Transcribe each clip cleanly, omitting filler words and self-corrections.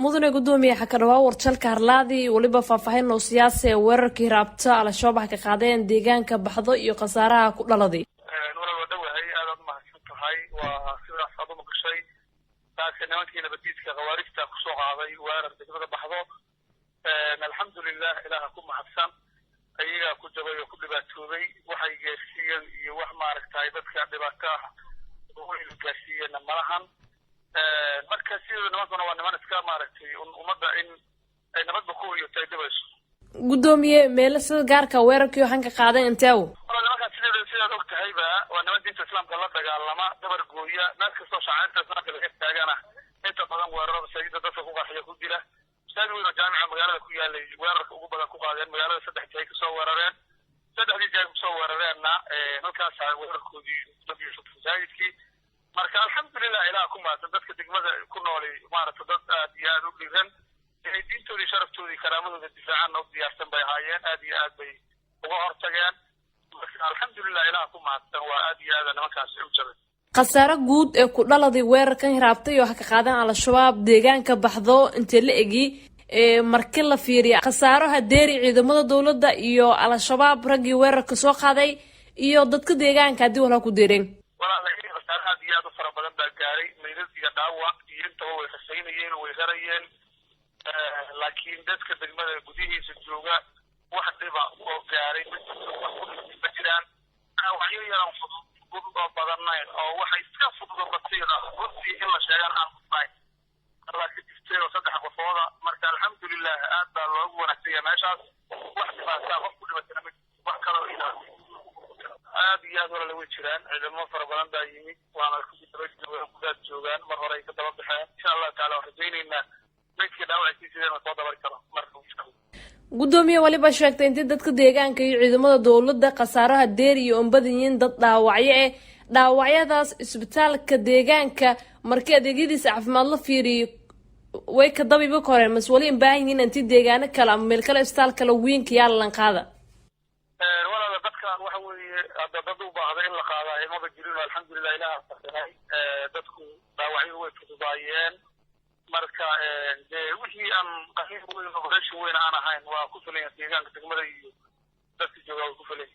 mudane Gudoomiyaha ka dhawaa warjalka Harlaadi waliba faahfaahin oo siyaasi weerarkii raabta Al.shabaab ka qaadeen deegaanka baxdo iyo qasaaraha ku dhaladay nimankii nabadiiska qawaarista ku soo qaaday weerar dagmada baxdo alxamdulillah ilaaha ku mahadsan ayaga ku jabay oo ku dhibaatoobay waxay geesiyeen iyo wax maaragtay dadka dhibaato ah oo ay gaasiyeen malahan marka sidoo nimankuna waa niman iska maaragtay umada in ay nabadba ku iyo taydabayso Gudoomiye meel sida gaarka weerarkii waxaan ka qaaday intaw nimanka sidoo ogtahayba waa niman diinta islaamka la dagaalama dabar gooya naadka soo shaacirta islaamka laga taagana inta badan weerarada sayida dadka ku qaxiya ku dila saadweyn jaamica magaalada ku yaalay weerarka ugu badan ku qaadeen magaalada saddex jeey ka soo weerareen saddexdii jeey ku soo weerareenna halkaas ay weerarkoodii dadii saayidkii marka alxamdulillah ilaaha ku mahadsan dadka degmada ku noolay maaragtay dad aad iyo aad u dhigan ay diintoodii sharaftoodii karaamadooda difaacaan oo diyaarsan bay ahaayeen aad iyo aad bay uga hortageen alxamdulillah ilaaha ku mahadsan waa aad iyo aad nimankaas u jabay qasaaro guud ee ku dhaladay weerarkan raabtay oo ka qaadan Al.shabaab deegaanka baxdo inta la egi markii la fiiriyo qasaaraha deeri ciidamada dawladda iyo Al.shabaab ragii weerarka soo qaaday iyo dadka deegaanka hadii wala ku deereen walaalahay qasaaraha diyaad u fara badan baa gaaray meydadiga dhaawac iyo inta way xasaynayeen way garayeen laakiin dadka degmada gudihiisa jooga wax dhiba oo gaaray ma jiraan waxay yaraan oo badanayn oo waxay iska fudud batida runtii in la sheegan aan qofay laakiin istiro saddex qofooda marka alxamdulillah aad baa loogu wanaagsan meeshaas wax dhibaata qof ku dhibatana wax kale oo ilaa aad iyo aad wala way jiraan ciidamo fara badan baa yimid waana ku daba joogaan mar hore ay ka daba baxeen insha Allah taala waxaan rajaynaynaa midkii dhaawaciisa soo dabar karo marka Gudoomiye waliba sheegtay in dadka deegaanka iyo ciidamada dawladda qasaaraha deer iyo umbadiyeen dad dhaawacyadaas isbitaalka deegaanka markii adeegyadiisa caafimaad la fiiriyo way ka dabiba koreen mas wali in baahan yihiin intii deegaano kale ama meel kale isbitaalka la weynka yaa lan qaada walaal dadkan waxa weeye dad u baahday in la qaado aymada jirin alxamdulillah ilaaha fadhiyay dadku dhaawacyo way fududaayeen marka wixii aan qaxiin weyn oo rashin weyn aan ahayn waa ku filan deegaanka degmada iyo dadka jooga ku filan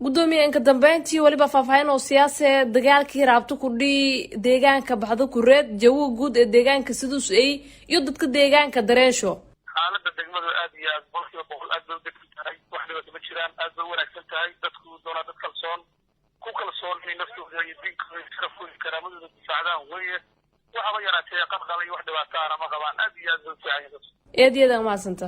Gudoomiye inka dambeyntii waliba faahfaahin oo siyaasi dagaalkii raabto ku dhii deegaanka baxdo ku reed jawi guud ee deegaanka sidoo ay iyo dadka deegaanka dareensho xaaladda degmadu aad iyo aad boqolkiiba boqol aad loo degtahay wax dhibaato ma jiraan aad bay wanaagsan tahay dadku doona dad kalsoon in naftooda iyo diinkooda sharafkooda karaamadooda difaacdaan weeye waxa yaraatay qadqal iyo wax dhibaato ah ma qabaan aad iyo aad u fiican eedyada ma santa